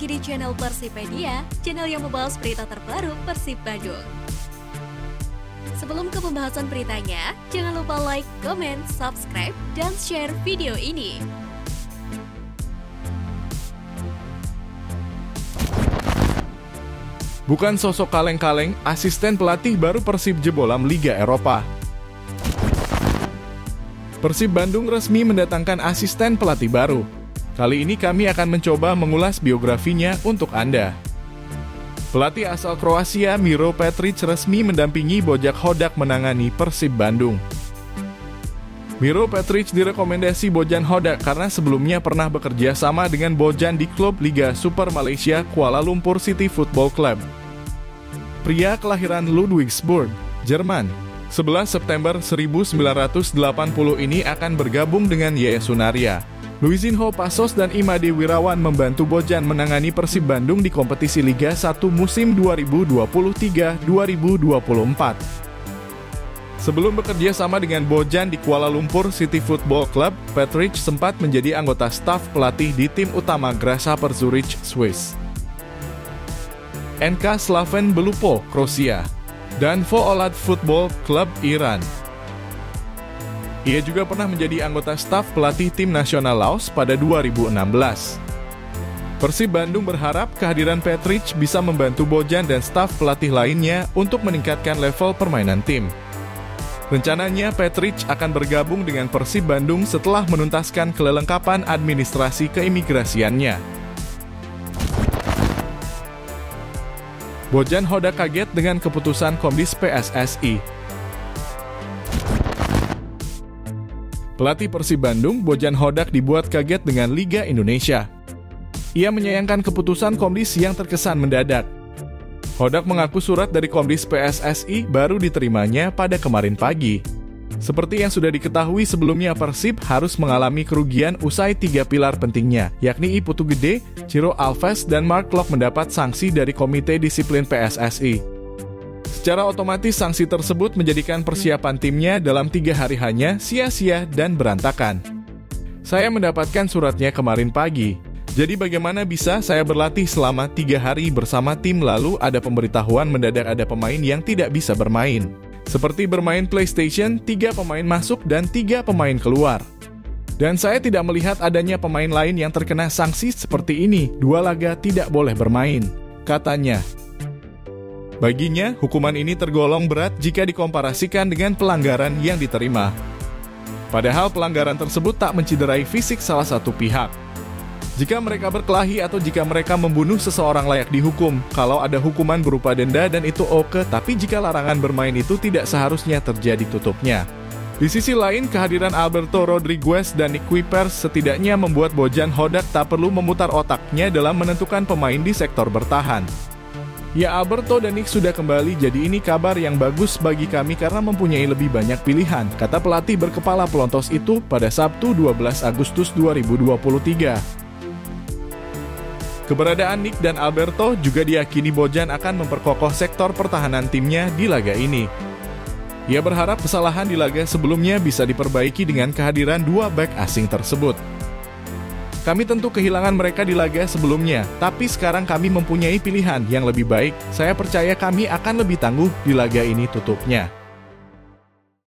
lagi di channel Persipedia, channel yang membahas berita terbaru Persib Bandung. Sebelum ke pembahasan beritanya, jangan lupa like, comment, subscribe, dan share video ini. Bukan sosok kaleng-kaleng, asisten pelatih baru Persib jebolan Liga Eropa. Persib Bandung resmi mendatangkan asisten pelatih baru. Kali ini kami akan mencoba mengulas biografinya untuk Anda. Pelatih asal Kroasia Miro Petric resmi mendampingi Bojan Hodak menangani Persib Bandung. Miro Petric direkomendasi Bojan Hodak karena sebelumnya pernah bekerja sama dengan Bojan di klub Liga Super Malaysia Kuala Lumpur City Football Club. Pria kelahiran Ludwigsburg, Jerman, 11 September 1980 ini akan bergabung dengan YS Sunaria. Luizinho Passos dan Imade Wirawan membantu Bojan menangani Persib Bandung di kompetisi Liga 1 musim 2023-2024. Sebelum bekerja sama dengan Bojan di Kuala Lumpur City Football Club, Petric sempat menjadi anggota staf pelatih di tim utama Grasshopper Zurich, Swiss, NK Slaven Belupo, Kroasia, dan Voolad Football Club Iran. Ia juga pernah menjadi anggota staf pelatih tim nasional Laos pada 2016. Persib Bandung berharap kehadiran Petric bisa membantu Bojan dan staf pelatih lainnya untuk meningkatkan level permainan tim. Rencananya Petric akan bergabung dengan Persib Bandung setelah menuntaskan kelengkapan administrasi keimigrasiannya. Bojan Hodak kaget dengan keputusan Komdis PSSI. Pelatih Persib Bandung, Bojan Hodak dibuat kaget dengan Liga Indonesia. Ia menyayangkan keputusan Komdis yang terkesan mendadak. Hodak mengaku surat dari Komdis PSSI baru diterimanya pada kemarin pagi. Seperti yang sudah diketahui sebelumnya, Persib harus mengalami kerugian usai 3 pilar pentingnya, yakni I Putu Gede, Ciro Alves, dan Mark Klok mendapat sanksi dari Komite Disiplin PSSI. Secara otomatis sanksi tersebut menjadikan persiapan timnya dalam 3 hari hanya sia-sia dan berantakan. Saya mendapatkan suratnya kemarin pagi. Jadi bagaimana bisa saya berlatih selama 3 hari bersama tim lalu ada pemberitahuan mendadak ada pemain yang tidak bisa bermain. Seperti bermain PlayStation, 3 pemain masuk dan 3 pemain keluar. Dan saya tidak melihat adanya pemain lain yang terkena sanksi seperti ini, 2 laga tidak boleh bermain, katanya. Baginya, hukuman ini tergolong berat jika dikomparasikan dengan pelanggaran yang diterima. Padahal pelanggaran tersebut tak menciderai fisik salah satu pihak. Jika mereka berkelahi atau jika mereka membunuh seseorang layak dihukum, kalau ada hukuman berupa denda dan itu oke, tapi jika larangan bermain itu tidak seharusnya terjadi tutupnya. Di sisi lain, kehadiran Alberto Rodriguez dan Nick Kuipers setidaknya membuat Bojan Hodak tak perlu memutar otaknya dalam menentukan pemain di sektor bertahan. Ya, Alberto dan Nick sudah kembali, jadi ini kabar yang bagus bagi kami karena mempunyai lebih banyak pilihan, kata pelatih berkepala pelontos itu pada Sabtu 12 Agustus 2023. Keberadaan Nick dan Alberto juga diyakini Bojan akan memperkokoh sektor pertahanan timnya di laga ini. Ia berharap kesalahan di laga sebelumnya bisa diperbaiki dengan kehadiran 2 bek asing tersebut. Kami tentu kehilangan mereka di laga sebelumnya, tapi sekarang kami mempunyai pilihan yang lebih baik. Saya percaya kami akan lebih tangguh di laga ini, tutupnya.